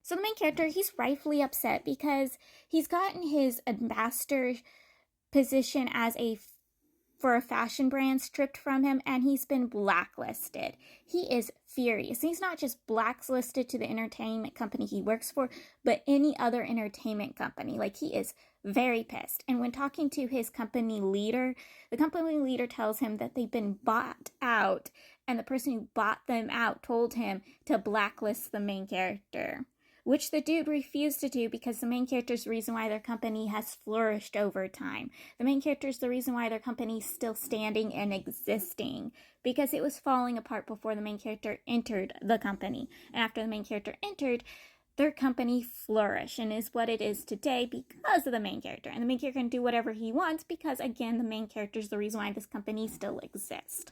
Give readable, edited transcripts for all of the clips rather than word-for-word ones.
So the main character, he's rightfully upset because he's gotten his ambassador position as a for a fashion brand stripped from him, and he's been blacklisted. He is furious. He's not just blacklisted to the entertainment company he works for, but any other entertainment company. Like, he is very pissed. And when talking to his company leader, the company leader tells him that they've been bought out, and the person who bought them out told him to blacklist the main character, which the dude refused to do because the main character is the reason why their company has flourished over time. The main character is the reason why their company is still standing and existing, because it was falling apart before the main character entered the company. And after the main character entered, their company flourished and is what it is today because of the main character. And the main character can do whatever he wants because, again, the main character is the reason why this company still exists.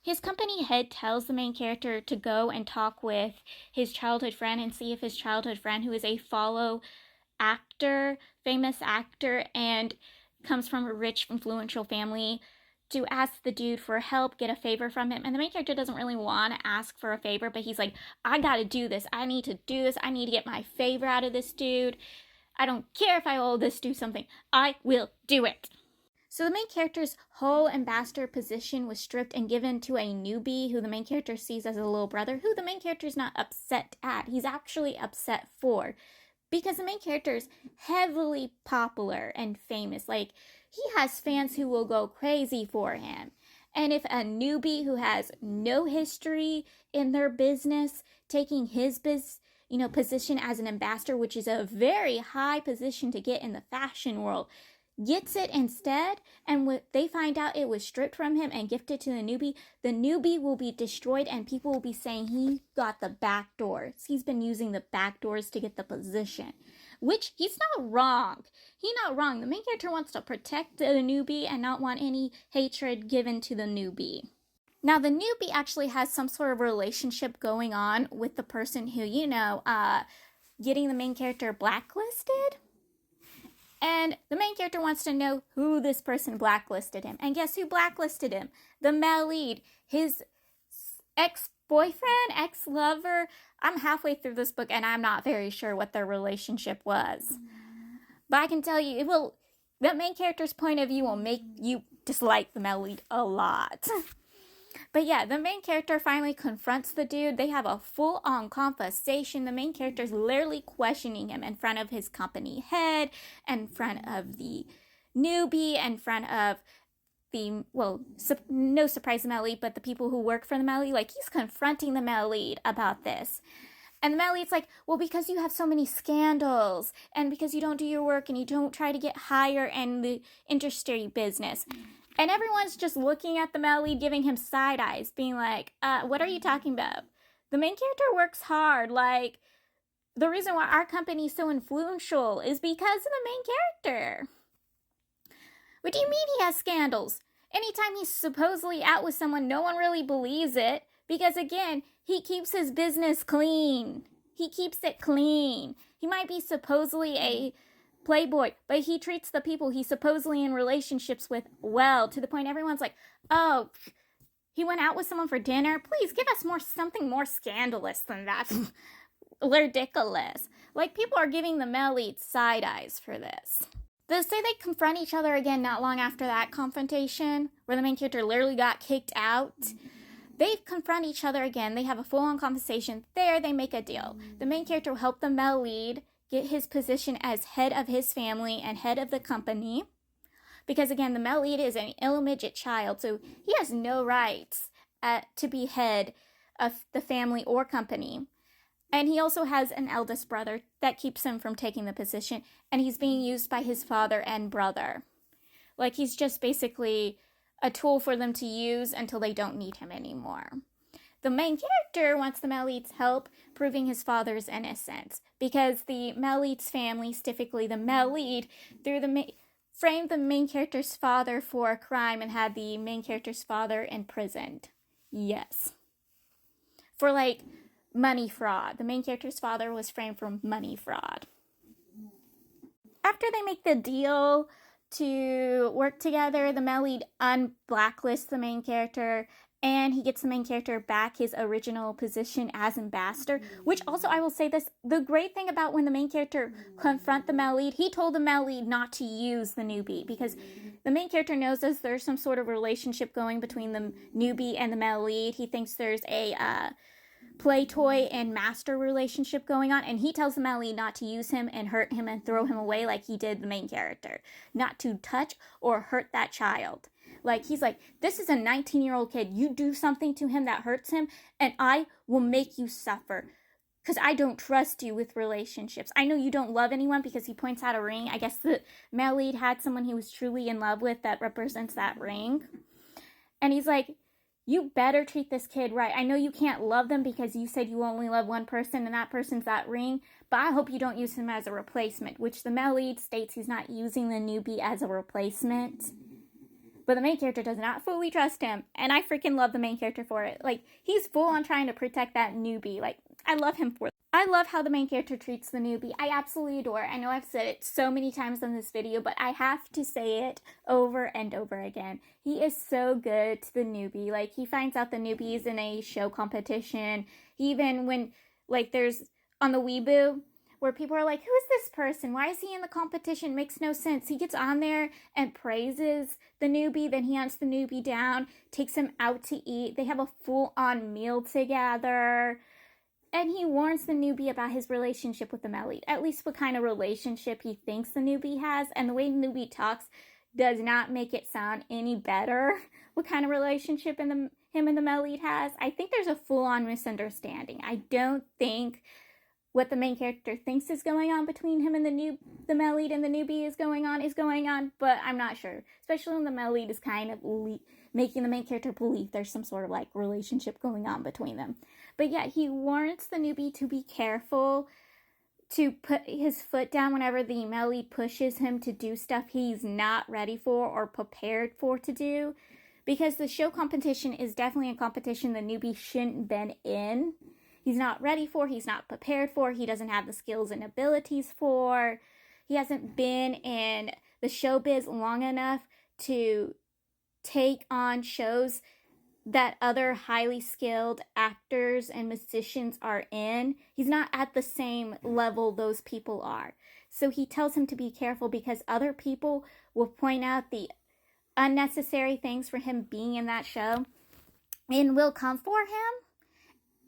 His company head tells the main character to go and talk with his childhood friend and see if his childhood friend, who is a follow actor, famous actor, and comes from a rich, influential family, to ask the dude for help, get a favor from him. And the main character doesn't really want to ask for a favor, but he's like, I gotta do this. I need to do this. I need to get my favor out of this dude. I don't care if I owe this dude something. I will do it. So the main character's whole ambassador position was stripped and given to a newbie who the main character sees as a little brother, who the main character is not upset at. He's actually upset for, because the main character is heavily popular and famous. Like, he has fans who will go crazy for him. And if a newbie who has no history in their business taking his position as an ambassador, which is a very high position to get in the fashion world, gets it instead, and when they find out it was stripped from him and gifted to the newbie will be destroyed, and people will be saying he got the back doors. He's been using the back doors to get the position, which he's not wrong. He's not wrong. The main character wants to protect the newbie and not want any hatred given to the newbie. Now, the newbie actually has some sort of relationship going on with the person who, getting the main character blacklisted. And the main character wants to know who this person blacklisted him. And guess who blacklisted him? The male lead. His ex-boyfriend, ex-lover. I'm halfway through this book and I'm not very sure what their relationship was. But I can tell you, the main character's point of view will make you dislike the male lead a lot. But yeah, the main character finally confronts the dude. They have a full-on conversation. The main character is literally questioning him in front of his company head, in front of the newbie, in front of the, no surprise, the male lead, but the people who work for the male lead. Like, he's confronting the male lead about this. And the male lead's like, well, because you have so many scandals, and because you don't do your work, and you don't try to get higher in the industry business. And everyone's just looking at the male lead, giving him side eyes, being like, what are you talking about? The main character works hard. Like, the reason why our company is so influential is because of the main character. What do you mean he has scandals? Anytime he's supposedly out with someone, no one really believes it. Because, again, he keeps his business clean. He keeps it clean. He might be supposedly a playboy, but he treats the people he's supposedly in relationships with well, to the point everyone's like, oh, he went out with someone for dinner? Please give us something more scandalous than that. Ridiculous. Like, people are giving the male lead side eyes for this. They say they confront each other again not long after that confrontation, where the main character literally got kicked out. They confront each other again. They have a full-on conversation. There, they make a deal. The main character will help the male lead get his position as head of his family and head of the company. Because, again, the male lead is an illegitimate child, so he has no rights to be head of the family or company. And he also has an eldest brother that keeps him from taking the position, and he's being used by his father and brother. Like, he's just basically a tool for them to use until they don't need him anymore. The main character wants the male lead's help proving his father's innocence, because the male lead's family, specifically the male lead, framed the main character's father for a crime and had the main character's father imprisoned. Yes. For, money fraud. The main character's father was framed for money fraud. After they make the deal to work together, the male lead unblacklists the main character and he gets the main character back his original position as ambassador, which also, I will say this, the great thing about when the main character confront the male lead, he told the male lead not to use the newbie, because the main character knows that there's some sort of relationship going between the newbie and the male lead. He thinks there's a play toy and master relationship going on, and he tells the male lead not to use him and hurt him and throw him away like he did the main character, not to touch or hurt that child. Like, he's like, this is a 19-year-old kid. You do something to him that hurts him, and I will make you suffer. Because I don't trust you with relationships. I know you don't love anyone, because he points out a ring. I guess the male lead had someone he was truly in love with that represents that ring. And he's like, you better treat this kid right. I know you can't love them because you said you only love one person and that person's that ring, but I hope you don't use him as a replacement, which the male lead states he's not using the newbie as a replacement. But the main character does not fully trust him, and I freaking love the main character for it. Like, he's full on trying to protect that newbie. Like, I love him for it. I love how the main character treats the newbie. I absolutely adore it. I know I've said it so many times in this video, but I have to say it over and over again. He is so good to the newbie. Like, he finds out the newbie's in a show competition. Even when, like, there's on the Weeboo, where people are like, who is this person? Why is he in the competition? Makes no sense. He gets on there and praises the newbie, then he hunts the newbie down, takes him out to eat. They have a full-on meal together. And he warns the newbie about his relationship with the male lead. At least what kind of relationship he thinks the newbie has. And the way the newbie talks does not make it sound any better what kind of relationship him and the male lead has. I think there's a full-on misunderstanding. I don't think what the main character thinks is going on between him and the male lead and the newbie is going on, but I'm not sure. Especially when the male lead is kind of making the main character believe there's some sort of like relationship going on between them. But yeah, he warns the newbie to be careful, to put his foot down whenever the male lead pushes him to do stuff he's not ready for or prepared for to do. Because the show competition is definitely a competition the newbie shouldn't have been in. He's not ready for, he's not prepared for, he doesn't have the skills and abilities for. He hasn't been in the showbiz long enough to take on shows that other highly skilled actors and musicians are in. He's not at the same level those people are. So he tells him to be careful, because other people will point out the unnecessary things for him being in that show and will come for him,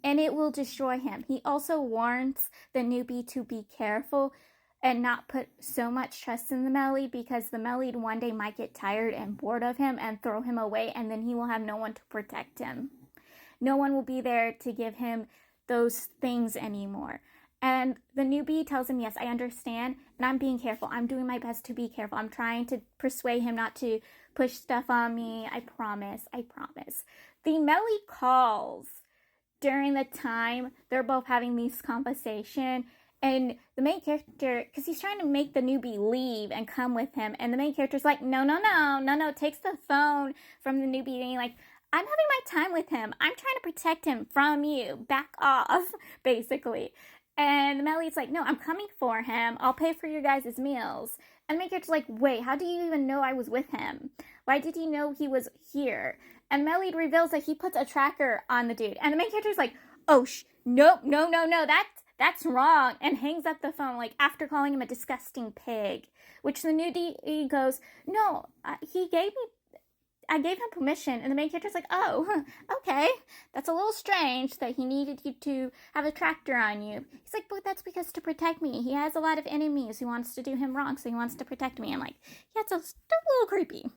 and it will destroy him. He also warns the newbie to be careful and not put so much trust in the male lead, because the male lead one day might get tired and bored of him and throw him away, and then he will have no one to protect him. No one will be there to give him those things anymore. And the newbie tells him, yes, I understand, and I'm being careful. I'm doing my best to be careful. I'm trying to persuade him not to push stuff on me. I promise. The male lead calls during the time they're both having this conversation, and the main character, because he's trying to make the newbie leave and come with him, and the main character's like, no, takes the phone from the newbie, and he's like, I'm having my time with him. I'm trying to protect him from you. Back off, basically. And the male lead's like, no, I'm coming for him. I'll pay for your guys' meals. And the main character's like, wait, how do you even know I was with him? Why did he know he was here? And male lead reveals that he puts a tracker on the dude. And the main character's like, oh, no, that's wrong. And hangs up the phone, like, after calling him a disgusting pig. Which the nudie goes, no, I gave him permission. And the main character's like, oh, okay. That's a little strange that he needed you to have a tracker on you. He's like, but that's because to protect me. He has a lot of enemies who wants to do him wrong, so he wants to protect me. I'm like, yeah, it's a little creepy.